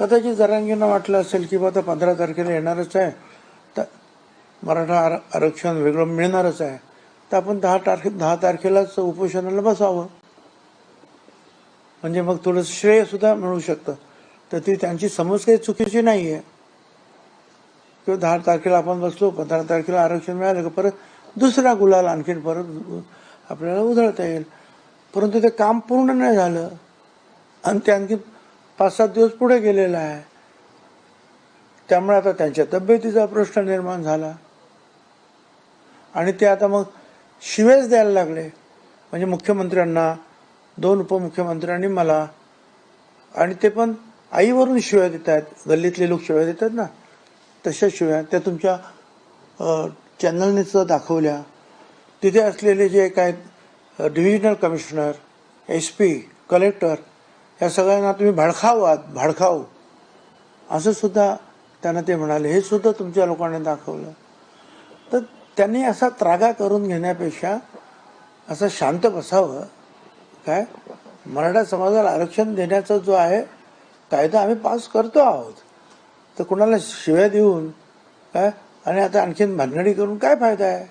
कदाचित जरांगींना वाटलं असेल की आता 15 तारखेला येणारच आहे, तर मराठा आरक्षण वेगळं मिळणारच आहे, तर आपण 10 तारखेलाच उपोषणाला बसावं, म्हणजे मग थोडंसं श्रेय सुद्धा मिळू शकतं. तर ती त्यांची समज काही चुकीची नाही आहे. किंवा 10 तारखेला आपण बसलो, 15 तारखेला आरक्षण मिळालं का परत दुसरा गुलाल आणखीन परत आपल्याला उधळता येईल. परंतु ते काम पूर्ण नाही झालं आणि ते आणखी 5-7 दिवस पुढे गेलेला आहे. त्यामुळे आता त्यांच्या तब्येतीचा प्रश्न निर्माण झाला आणि ते आता मग शिवेच द्यायला लागले. म्हणजे मुख्यमंत्र्यांना, 2 उपमुख्यमंत्र्यांनी मला, आणि ते पण आईवरून शिव्या देत आहेत. गल्लीतले लोक शिव्या देतात ना, तशा शिव्या त्या तुमच्या चॅनलने सुद्धा दाखवल्या. तिथे असलेले जे काय डिव्हिजनल कमिशनर, SP, कलेक्टर, या सगळ्यांना तुम्ही भडखाऊ आहात, भडखाऊ, असं सुद्धा त्यांना ते म्हणाले. हे सुद्धा तुमच्या लोकांनी दाखवलं. तर त्यांनी असा त्रागा करून घेण्यापेक्षा असं शांत बसावं. काय मराठा समाजाला आरक्षण देण्याचा जो आहे कायदा आम्ही पास करतो आहोत, तर कुणाला शिव्या देऊन काय आणि आता आणखीन भानगडी करून काय फायदा आहे.